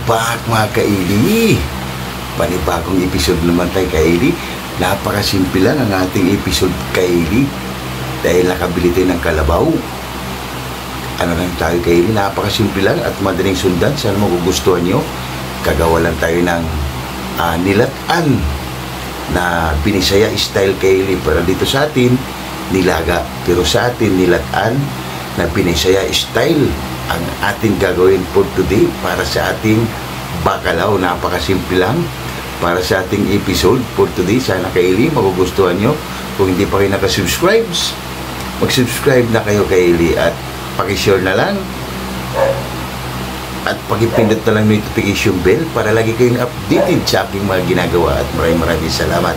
back mga kaili. Panibagong episode naman tayo kaili. Napakasimple lang ang ating episode kaili. Dahil nakabili tayo ng kalabaw. Ano lang tayo kaili, napakasimple lang at madaling sundan. Sana magugustuhan nyo. Kagawa lang tayo ng nilatan na Binisaya style kaili. Para dito sa atin, nilaga. Pero sa atin, nilatan na Binisaya style ang ating gagawin for today para sa ating bakalaw. Napakasimple lang para sa ating episode for today. Sana kaili, magugustuhan nyo. Kung hindi pa kayo nakasubscribe, mag-subscribe na kayo kaili at pakishare na lang at pakipindot na lang notification bell para lagi kayong updated sa aking mga ginagawa. At maraming salamat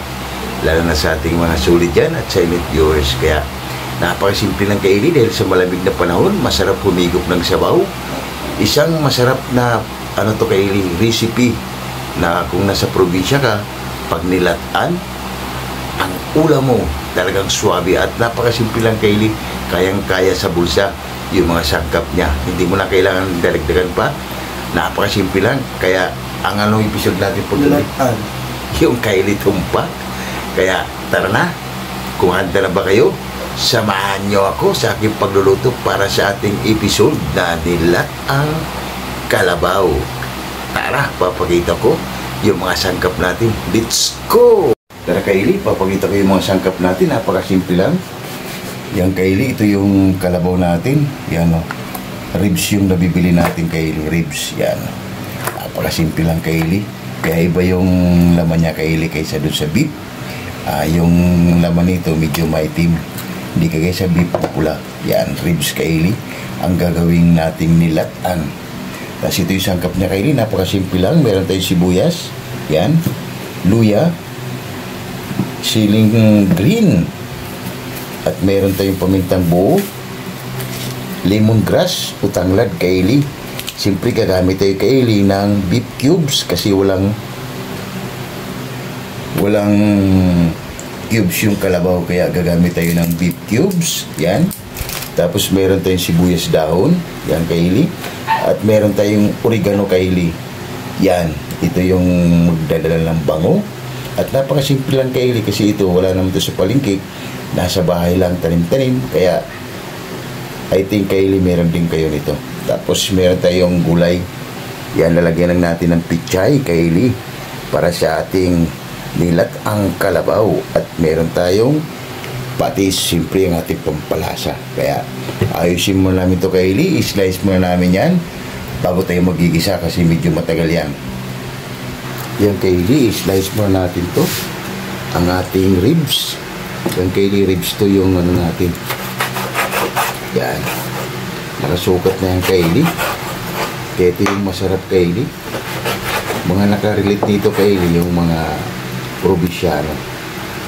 lalo na sa ating mga solid dyan at silent viewers. Kaya napakasimple lang kaili dahil sa malamig na panahon, masarap humigop ng sabaw. Isang masarap na kaili, recipe na kung nasa probinsya ka, pag nilatan, ang ulam mo talagang swabe at napakasimple lang kaili, kayang-kaya sa bulsa yung mga sangkap niya. Hindi mo na kailangan dalagdagan pa. Napakasimple lang. Kaya ang episode natin po nilatan, yung kaili tumpak. Kaya tara na, kung handa na ba kayo, samahan nyo ako sa aking pagluluto para sa ating episode na nilatang kalabaw. Tara, papakita ko yung mga sangkap natin. Let's go! Tara kaili, papakita ko yung mga sangkap natin. Napakasimple lang. Yan kaili, ito yung kalabaw natin. Yan o. Ribs yung nabibili natin kaili. Ribs, yan. Napakasimple lang kaili. Kaya iba yung laman niya kaili kaysa doon sa beef. Yung laman nito medyo maitim. Hindi kagaya sa beef pula. Yan, ribs kaili. Ang gagawing nating nilatan. Tapos ito yung sangkap niya kaili. Napakasimple lang. Meron tayong sibuyas. Yan. Luya. Siling green. At meron tayong pamintang buo. Lemongrass o tanglad kaili. Siyempre gagamit tayo kaili ng beef cubes kasi walang cubes yung kalabaw, kaya gagamit tayo ng beef cubes. Yan. Tapos meron tayong sibuyas dahon. Yan kaili. At meron tayong oregano kaili. Yan. Ito yung magdadala ng bango. At napakasimple lang kaili kasi ito wala naman ito sa palengke. Nasa bahay lang tanim-tanim. Kaya I think kaili meron din kayo nito. Tapos meron tayong gulay. Yan, lalagyan lang natin ng pichay kaili para sa ating nilat ang kalabaw. At meron tayong patis, siyempre ang ating pampalasa. Kaya ayusin muna namin ito kaili. I-slice muna namin yan bago tayo magigisa kasi medyo matagal yan. Yan kaili, i-slice muna natin to ang ating ribs. Yan kaili, ribs to yung natin. Yan, nakasukat na yan kaili. Kaya ito yung masarap kaili. Mga nakarelate nito kaili yung mga probinsyano.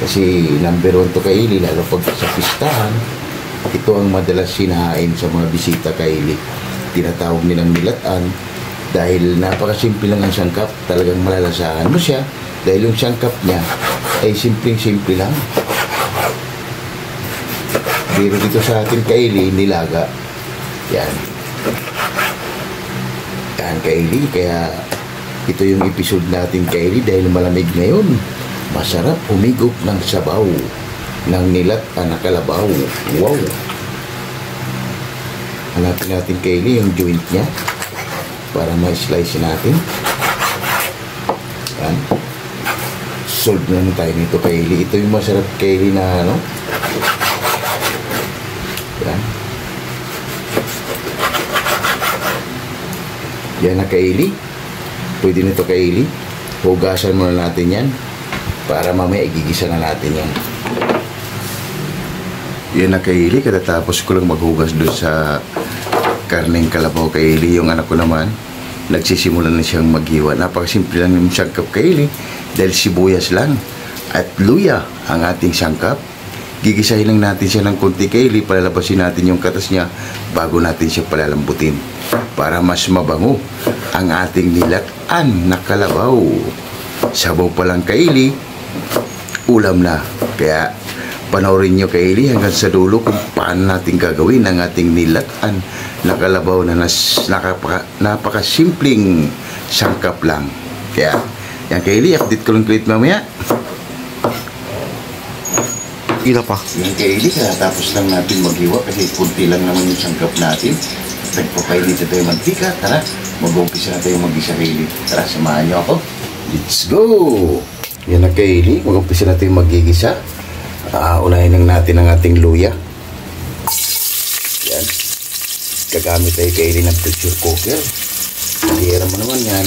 Kasi number 1 to kaili, lalo pag sa pistahan, ito ang madalas sinahain sa mga bisita kaili. Tinatawag nilang nilatan dahil napakasimple lang ang sangkap. Talagang malalasahan mo siya dahil yung sangkap niya ay simpleng-simple lang. Pero dito sa atin kaili, nilaga. Yan. Yan kaili, kaya ito yung episode natin kaili dahil malamig ngayon. Masarap humigop ng sabaw ng nilatan na kalabaw. Wow! Hanapin natin kaili yung joint niya para ma-slice natin. Yan. Solve na tayo nito kaili. Ito yung masarap kaili na yan. Yan na kaili. Pwede nito kaili. Hugasan muna natin yan para mamaya igigisa na natin yan. Yan na kaili. Katatapos ko lang maghugas doon sa karneng kalabaw kaili. Yung anak ko naman nagsisimula na siyang maghiwa. Napakasimple lang yung sangkap kaili dahil sibuyas lang at luya ang ating sangkap. Gigisahin lang natin siya ng konti kaili, palalabasin natin yung katas niya bago natin siya palalambutin para mas mabango ang ating nilatan na kalabaw. Sabaw pa lang kaili, ulam na. Kaya panoorin nyo kaili hanggang sa dulo kung paano natin gagawin ang ating nilatan na kalabaw na napakasimpleng sangkap lang. Kaya, yan Kaylee, update ko lang ulit mamaya. Ila pa. Yan Kaylee, tapos lang natin maghiwa kasi kunti lang naman yung sangkap natin. Nagpapainit na tayo mantika. Tara, mag-umpisa na tayo mag-isa Kaylee. Tara, samahan niyo ako. Let's go! Yan na Kaylee, mag-umpisa na tayo mag-gigisa. Unahin lang natin ang ating luya. Yan. Gagamit tayo Kaylee ng pressure cooker. Kaya mo naman yan.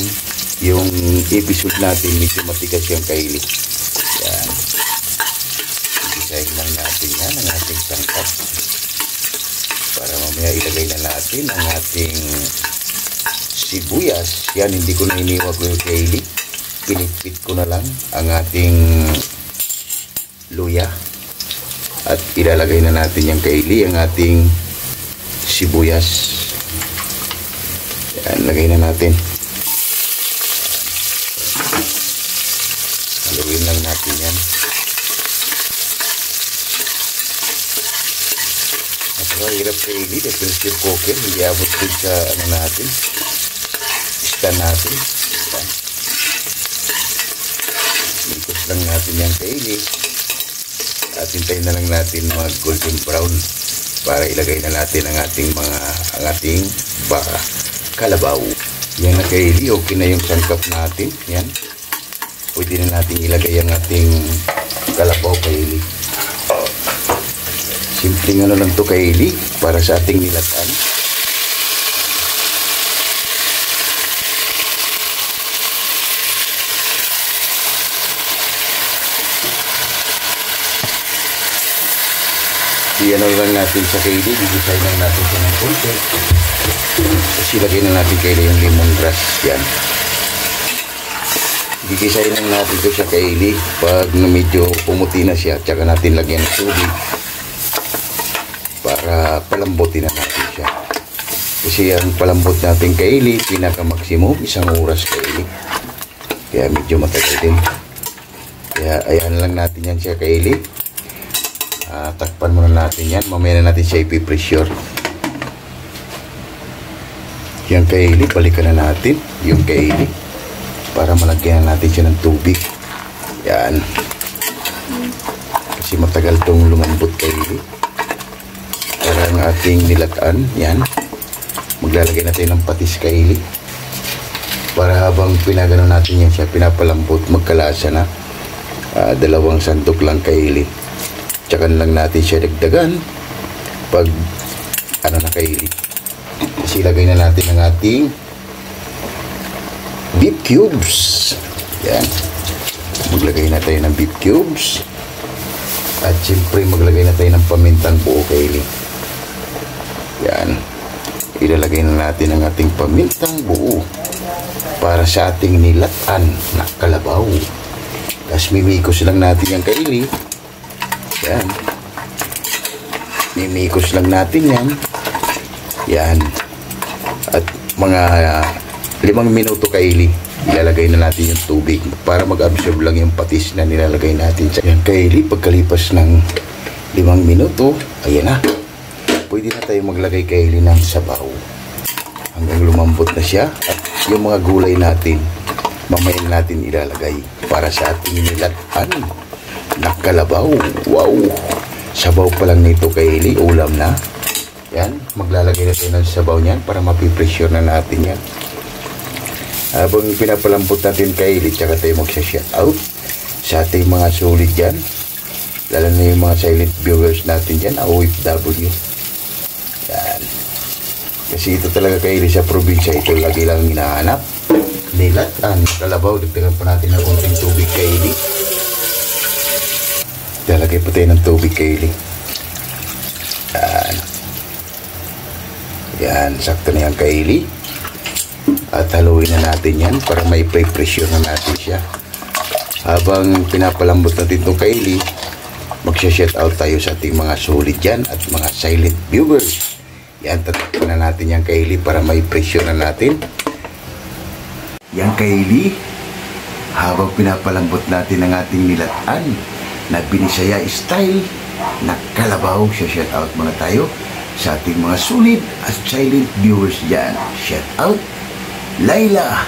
Yung episode natin, medyo matigas yung Kaylee. Yan. Gigisahin lang natin yan, ang ating sangkap. Para mamaya ilagay na natin ang ating sibuyas. Yan, hindi ko na iniwag yung Kaylee. Pinipit ko na lang ang ating luya. At ilalagay na natin yung Kaylee, ang ating sibuyas. Yan, lagay na natin. Haluin lang natin yan. Napakahirap Kaylee, the pressure cooker, hindi abot din sa ano natin, stand natin. Yan. Ikos lang natin yan Kaylee. At hintayin na lang natin mag golden brown para ilagay na natin ang ating kalabaw. Yan na Kaylee, okay na yung sangkap natin. Yan. Pwede na natin ilagay ang ating kalabaw Kaylee. Simpleng ano lang to Kaylee para sa ating nilatan. Iyan lang natin sa Kaylee, gigisahin lang natin siya ng konti. Tapos ilagay na natin Kaylee yung lemongrass. Yan. Gigisahin lang natin ito sa Kaylee. Pag medyo pumuti na siya, tsaka natin lagyan ng tubig para palambutin na natin siya. Kasi ang palambot natin Kaylee, pinaka-maximum, 1 oras Kaylee. Kaya medyo matagal din. Kaya ayan lang natin yan siya Kaylee. Takpan muna natin yan. Mamaya na natin siya ipipressure. Yung Kaylee, balikan na natin yung Kaylee para malagyan natin siya ng tubig. Yan. Kasi matagal tong lumambot Kaylee. Para ang ating nilataan, yan. Maglalagay natin ng patis Kaylee. Para habang pinagano natin yan siya, pinapalambot, magkalasa na. 2 sandok lang Kaylee. Tsaka lang natin siya dagdagan pag ano na Kaylee. Kasi ilagay na natin ang ating beef cubes. Yan. Maglagay na tayo ng beef cubes. At siyempre maglagay na tayo ng pamintang buo Kaylee. Yan. Ilalagay na natin ang ating pamintang buo para sa ating nilatan na kalabaw. Tapos mimikos lang natin yung Kaylee. Yan. Mimikos lang natin yan. Yan. At mga 5 minuto Kaylee, ilalagay na natin yung tubig para mag-absorb lang yung patis na nilalagay natin. Yan Kaylee, pagkalipas ng 5 minuto, ayan na. Pwede na tayo maglagay Kaylee ng sabaw. Hanggang lumambot na siya. At yung mga gulay natin, mamaya natin ilalagay para sa ating nilatan na kalabaw. Wow! Sabaw pa lang nito Kaylee, ulam na. Yan, maglalagay na tayo ng sabaw niyan para mapipressure na natin yan. Habang pinapalambot natin Kaylee, tsaka tayo magsha-shout out sa ating mga solid dyan. Lalo na yung mga silent viewers natin dyan, OFW. Yan. Kasi ito talaga Kaylee sa probinsya, ito lagi lang hinahanap. Nilatan, kalabaw, dagdagan pa natin ng konting tubig Kaylee. Lalagay pa tayo ng tubig Kaylee. Yan. Yan, sakto na yan Kaylee. At haluin na natin yan para may pressure na natin siya. Habang pinapalambot natin itong Kaylee, magsha-shout out tayo sa ating mga solid dyan at mga silent viewers. Yan, tatakpan na natin yan Kaylee para may pressure na natin. Yan Kaylee, habang pinapalambot natin ang ating nilatan na Binisaya style na kalabaw, shout out muna tayo sa ating mga solid at silent viewers dyan. Shout out Laila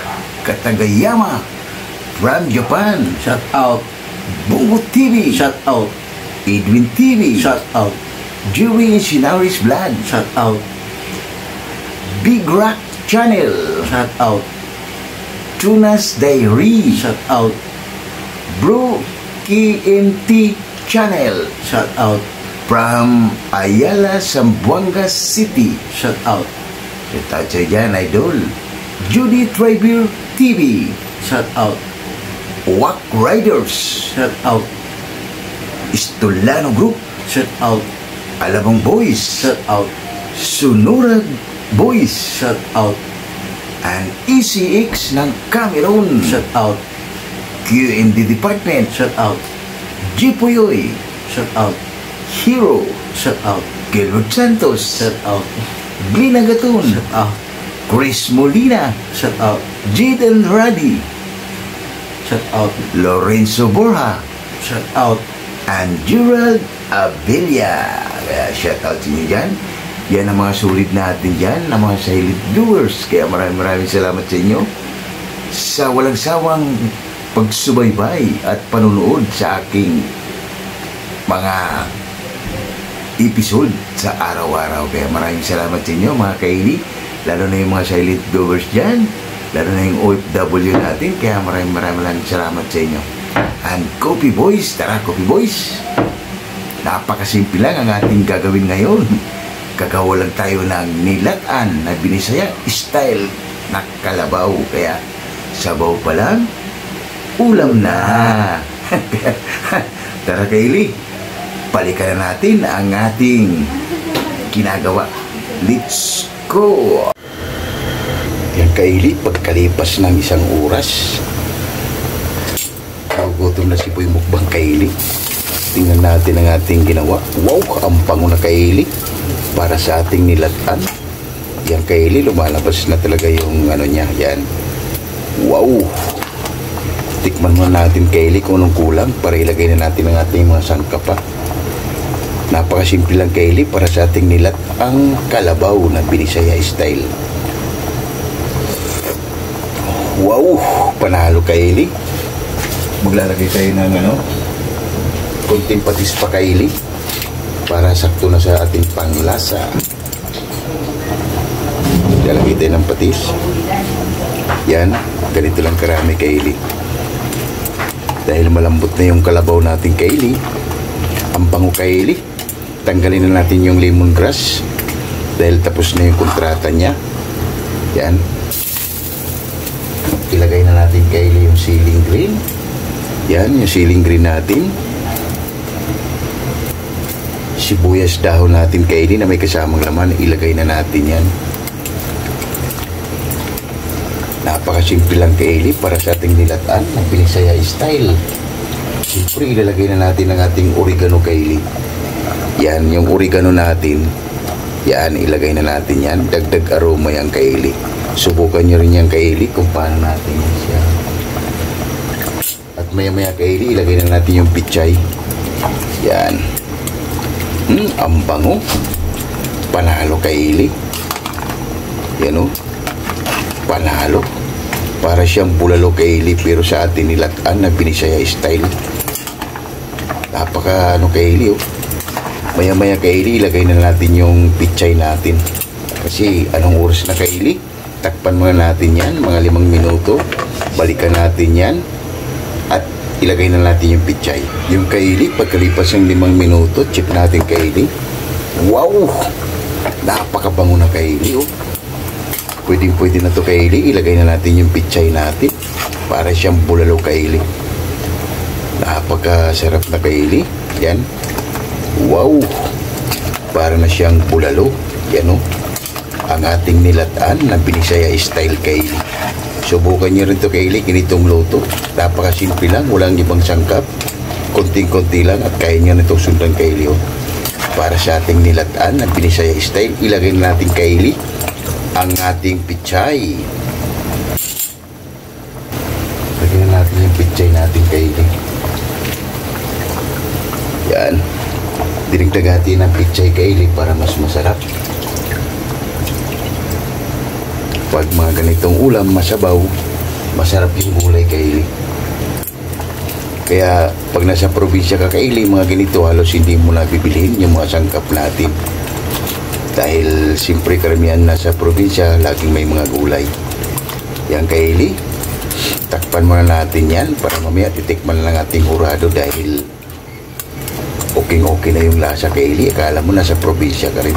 Katagayama from Japan. Shout out. Bungo TV. Shout out. Edwin TV. Shout out. Jerry Sinaris Vlog. Shout out. Big Rock Channel. Shout out. Tunas Diary. Shout out. Bro KMT Channel. Shout out. From Ayala, Zamboanga City. Shout out. Shout out sa dyan, idol. Judy Tribir TV. Shout out. Wack Riders. Shout out. Istolano Group. Shout out. Alabang Boys. Shout out. Sunurag Boys. Shout out. And ECX ng Cameroon. Shout out. QMD Department. Shout out. Jipoyoy. Shout out. Hero. Shout out. Gilbert Santos. Shout out. Glina Gatun. Shout out. Chris Molina. Shout out. Jaden Radi. Shout out. Lorenzo Borja. Shout out. And Gerald Abella. Kaya shout out sa inyo dyan. Yan ang mga sulit natin dyan, ang mga silent viewers. Kaya maraming salamat sa inyo sa walang sawang pagsubaybay at panunood sa aking mga episode sa araw-araw. Kaya maraming salamat sa inyo mga kaili, lalo na yung mga silent viewers dyan, lalo na yung OFW natin. Kaya maraming salamat sa inyo. And Coffee Boys, tara Coffee Boys, napakasimple lang ang ating gagawin ngayon. Gagawa lang tayo ng nilatan na Binisaya style na kalabaw. Kaya sabaw pa lang, ulam na. Tara kaili, balikan na natin ang ating ginagawa. Let's go! Yan kaili, pagkalipas ng isang oras, nagugutom na si Boy Mukbang kaili. Tingnan natin ang ating ginawa. Wow, ang pango na kaili para sa ating nilatan. Yan kaili, lumalabas na talaga yung ano niya. Yan. Wow! Tikman muna natin kaili kung anong kulang para ilagay na natin ang ating mga sangkap pa. Napakasimple lang kaili para sa ating nilat ang kalabaw na Binisaya style. Wow! Panalo kaili. Maglalagay tayo ng konting patis pa kaili para sakto na sa ating panglasa. Lalagay tayo ng patis. Yan, ganito lang karami kaili. Dahil malambot na yung kalabaw natin kaili, ang pango kaili, tanggalin na natin yung lemongrass dahil tapos na yung kontrata niya. Yan, ilagay na natin kaili yung ceiling green. Yan, yung ceiling green natin. Sibuyas dahon natin kaili na may kasamang laman, ilagay na natin yan. Napakasimple lang kaili para sa ating nilatan ng Binisaya style. Siyempre ilalagay na natin ang ating oregano kaili. Yan, yung oregano natin, yan, ilagay na natin yan. Dagdag aroma yan kaili. Subukan nyo rin yan kaili kung paano natin yan siya. At maya kaili, ilagay na natin yung pichay. Yan. Ang bango. Panalo kaili. Yan o. Panalo. Para siyang bulalo kaili pero sa atin nilatan na Binisaya style. Napaka kaili o. Maya kaili, ilagay na natin yung pichay natin. Kasi anong oras na kaili? Takpan muna natin yan, mga 5 minuto. Balikan natin yan. At ilagay na natin yung pichay. Yung kaili, pagkalipas ng 5 minuto, check natin kaili. Wow! Napakabango na kaili oh. Pwede na to kaili. Ilagay na natin yung pichay natin para siyang bulalo kaili. Napakasarap na kaili. Yan. Wow! Para na siyang bulalo. Yan oh. Ang ating nilatan na Binisaya style kaili. Subukan nyo rin to kaili, ganitong luto. Napakasimple lang, walang ibang sangkap. Konting-konti lang at kaya nyo na itong sundan kaili oh. Para sa ating nilatan na Binisaya style, ilagay na natin kaili ang ating pichay. Lagyan na natin yung pichay natin kaili. Yan. Dinagdagati ng pichay kaili para mas masarap. Pag mga ganitong ulam masabaw, Masarap yung gulay Kaili. Kaya pag nasa probinsya ka Kaili, mga ganito halos hindi mo na bibilhin yung mga sangkap natin. Dahil siyempre karamihan nasa probinsya, laging may mga gulay. Yan Kaili, takpan muna natin yan para mamaya titikman lang ating hurado dahil okay na yung lasa Kaili. Akala mo nasa probinsya ka rin.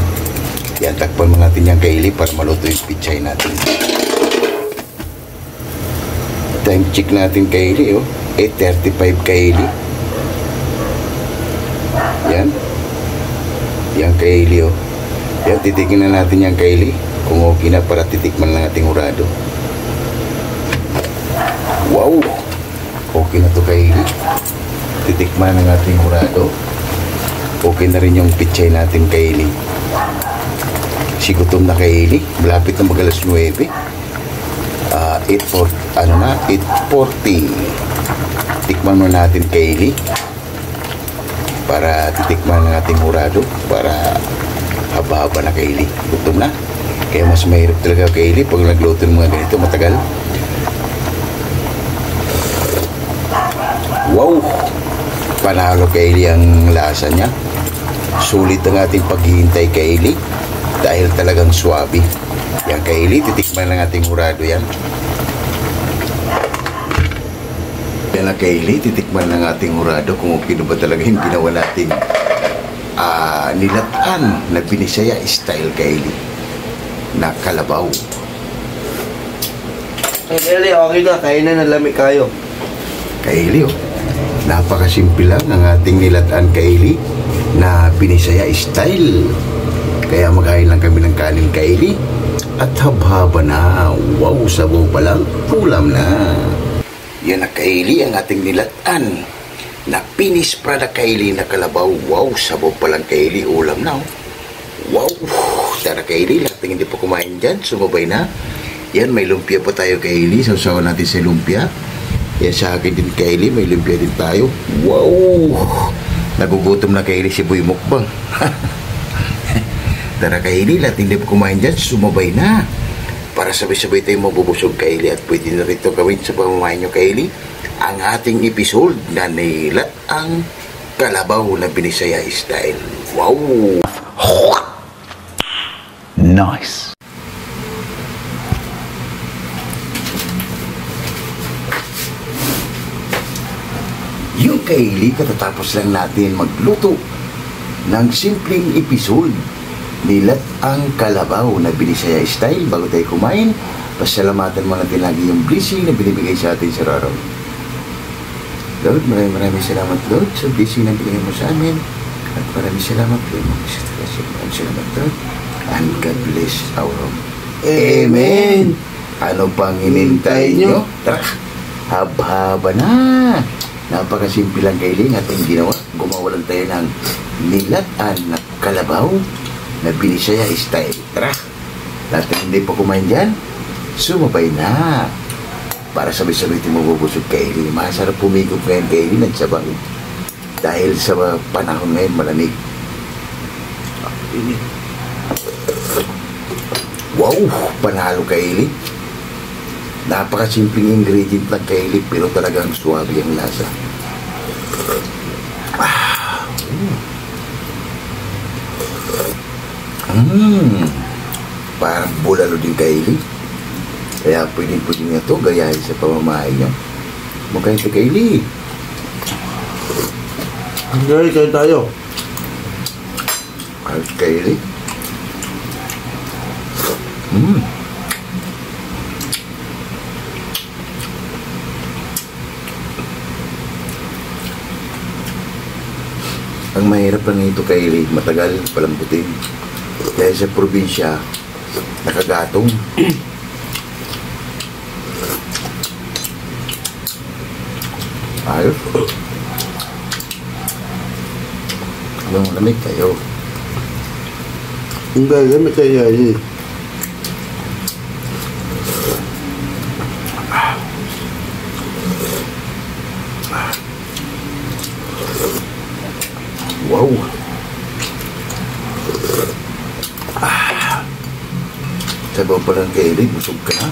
Yan, takpan mo natin yan Kaili para maluto yung pichay natin. Time check natin Kaili, oh. 8:35 Kaili. Yan. Yan Kaili, oh. Yan, titikin na natin yan Kaili. Kung okay na para titikman lang ating hurado. Wow! Okay na to Kaili. Titikman ng ating hurado. Okay na rin yung pichay natin Kaili. Sigutom na Kaili. Malapit na mag-alas 9. 8:40. Tikman mo natin Kaili. Para titikman ng ating hurado. Para haba-haba na Kaili. Gutom na. Kaya mas mahirap talaga Kaili pag nagluto ng mga ganito matagal. Wow! Panalo Kaili ang lasa niya. Sulit ang ating paghihintay Kaili. Dahil talagang swabe. Yan Kaili, titikman ng ating hurado yan. Yan na Kaili, titikman ng ating hurado kung okay ba talaga yung ginawa natin nilataan na Binisaya style Kaili na kalabaw. Kaili, okay na. Kain na, nalamig kayo. Kaili, oh. Napakasimple lang ang ating nilataan Kaili na Binisaya style. Kaya magkain lang kami ng kanin Kaili at haba-haba na. Wow, sabaw pa lang, ulam na. Yan na Kaili ang ating nilataan na Pinis Prada Kaili na kalabaw. Wow, sabaw pa lang Kaili, ulam na. Wow, tara Kaili, lahat ng hindi pa kumain dyan, sumabay na. Yan, may lumpia pa tayo Kaili. Sausawan natin sa lumpia. Yan sa akin din Kaili, may lumpia din tayo. Wow, nagugutom na Kaili si Boy Mukbang. Tara Kaili, lahat hindi pa kumain dyan, sumabay na. Para sabay-sabay tayo mabubusog Kaili at pwede na rin ito gawin sa pamamahay nyo Kaili. Ang ating episode na nilat ang kalabaw na Binisaya style. Wow! Nice! Yung Kaili, katatapos lang natin magluto ng simpleng episode. Nilat ang kalabaw na Binisaya style. Bago tayo kumain, pasalamatan mo natin lagi yung blessing na binibigay sa atin sa araw. Lord, maraming salamat Lord sa blessing na binigay mo sa amin. At maraming salamat Lord. Maraming salamat Lord. And God bless our home. Amen! Ano pang hinintay nyo? Tara! Haba-haba na! Napakasimple lang Kaili ang ating ginawa. Gumawa lang tayo ng nilataan na kalabaw na Binisaya style. Tara! Lahat na hindi pa kumain dyan, sumabay na. Para sabay-sabay ito mabubusog Kaili. Masarap pumigop ngayon Kaili, nagsabang. Dahil sa panahon ngayon malamig. Wow! Panalo Kaili. Napakasimpleng ingredient lang Kaili, pero talagang suwabe ang lasa. Parang bulalo din Kaili. Kaya pwede nyo ito gayahin sa pamamahay nyo. Magkain ito Kaili. Kaili, kain tayo. Ayos Kaili. Ang mahirap lang ito Kaili, matagal palambutin. Dahil sa probinsya, nakagatong. Ayos. Yung lamig kayo. Hindi, lamig kayo Kaili. Wow. Sabaw pa lang Kaili, busog ka na.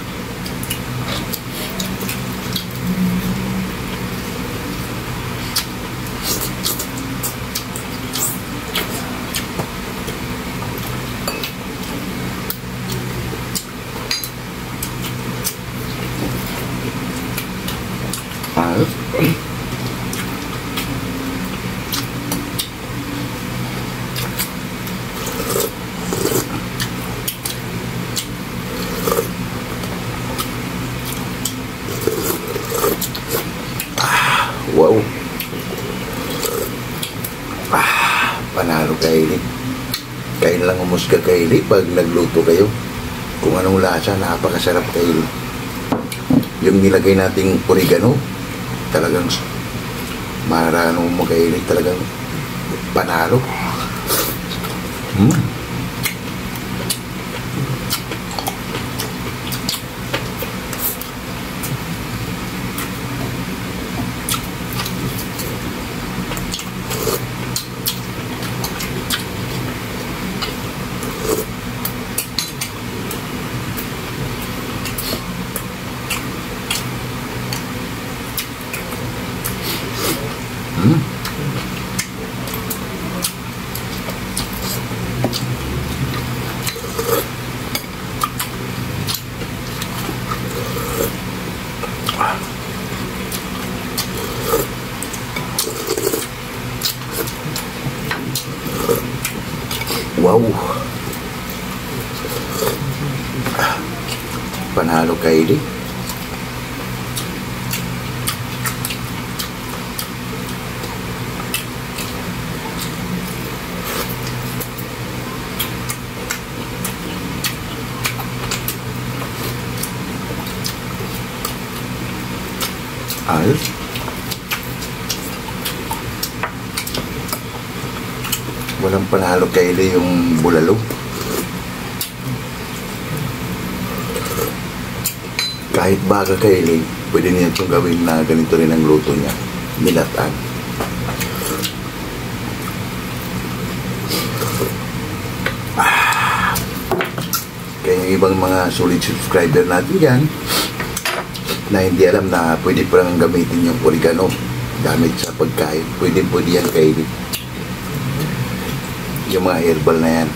Panalo Kylie. Kain lang umusga Kylie pag nagluto kayo. Kung anong lasa, napakasarap Kylie. Yung nilagay nating oregano, talagang marano mo Kylie, talagang panalo. Wow. Panalo Kylie. Ayos. Walang panalo Kylie yung bulalo. Kahit baga Kylie, pwede niya itong gawin na ganito rin ang luto niya. Nilatan. Kaya yung ibang mga solid subscriber natin dyan, na hindi alam na pwede pa lang gamitin yung oregano gamit sa pagkain. Pwede yan Kylie. Yung mga herbal na yan.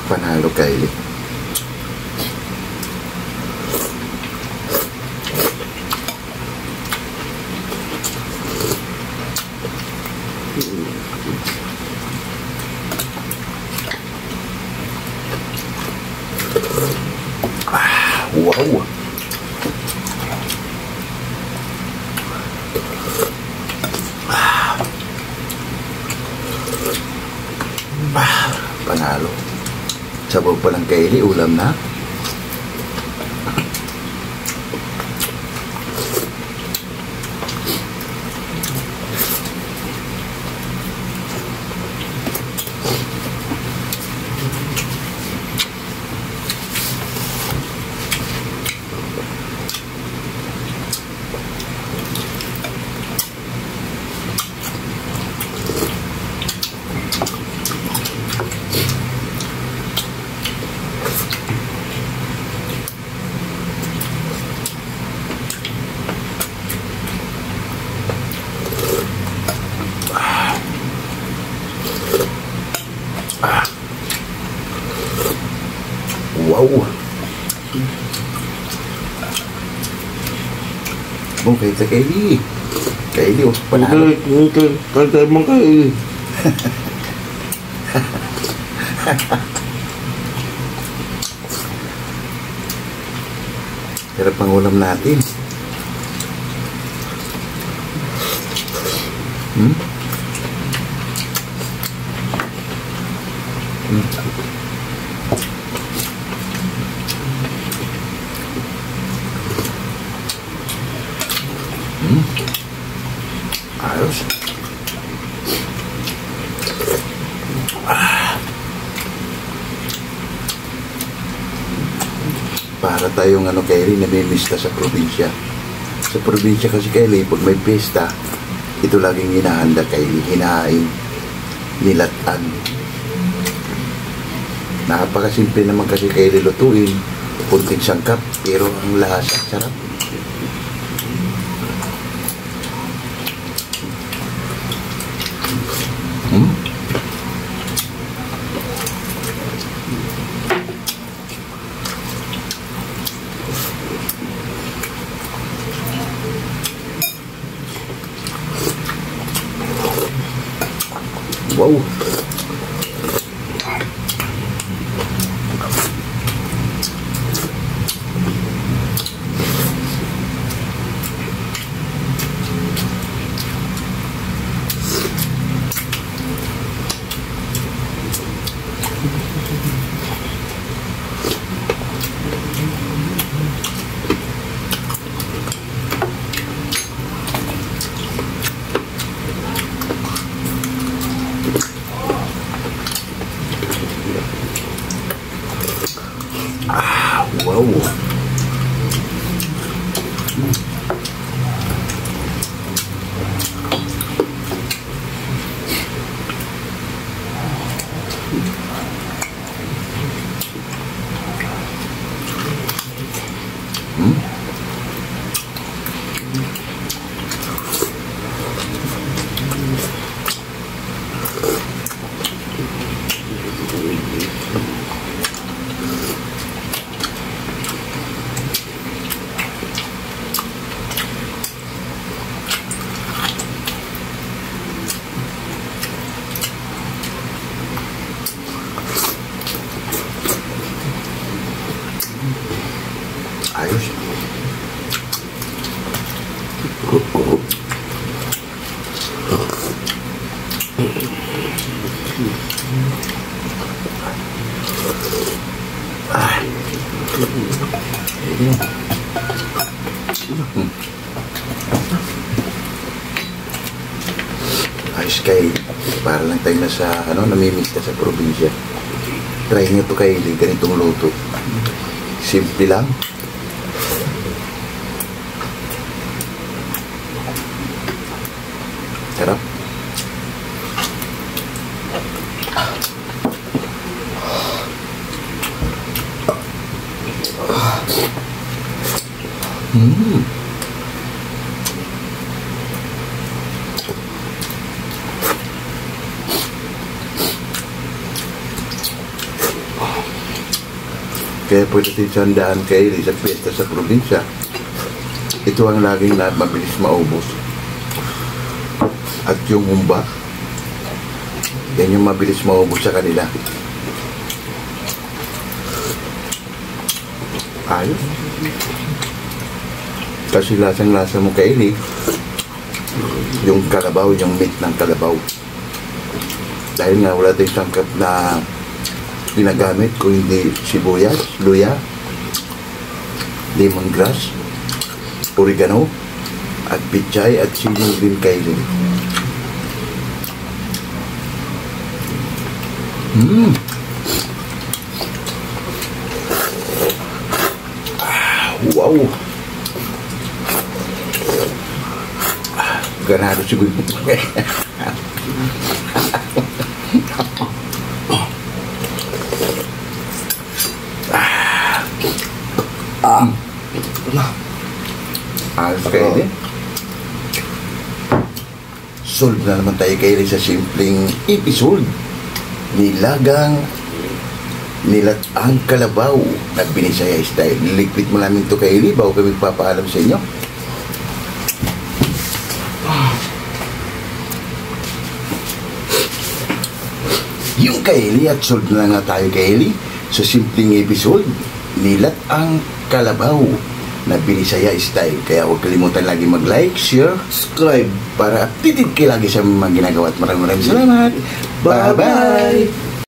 Panalo Kylie. Wow. Panalo. Sabaw pa lang Kylie, ulam na. Wow. Okay, sa Kylie. Kylie, panalo. Kaya mong Kylie. Sarap ang ulam natin. Ayos. Para tayong Kylie, namimista sa probinsya. Sa probinsya kasi Kylie, pag may pesta, ito laging hinahanda Kylie, hinahain, nilatan. Napakasimple naman kasi Kylie lutuin, kunting sangkap, pero ang lasa, sarap. Wow. Wow. Ayos. Ayos kay, para lang tayo na sa, namimiss ka sa probinsya. Try nyo to kay ganitong luto. Simple lang. Sarap. Kaya pwede din sandaan kayo sa piyesta sa probinsya. Ito ang laging mabilis maubos. At yung humba, yan yung mabilis maubos sa kanila. Ayos. Kasi lasang-lasa mo kaili, yung kalabaw, yung meat ng kalabaw. Dahil nga wala tayong sangkap na ginagamit kung hindi sibuyas, luya, lemongrass, oregano, at pichay at siling din kailin. Wow! Ganado siguro. Ayos kaili. Solve na naman tayo kaili sa simpleng episode. Nilagang nilat ang kalabaw na Binisaya style. Liquid mo namin ito kaili bago kami papaalam sa inyo. Yung kaili at solve na nga tayo kaili sa simpleng episode. Nilat ang kalabaw na Binisaya style. Kaya huwag kalimutan lagi mag-like, share, subscribe para updated kayo lagi sa mga ginagawa at maraming salamat. Bye-bye!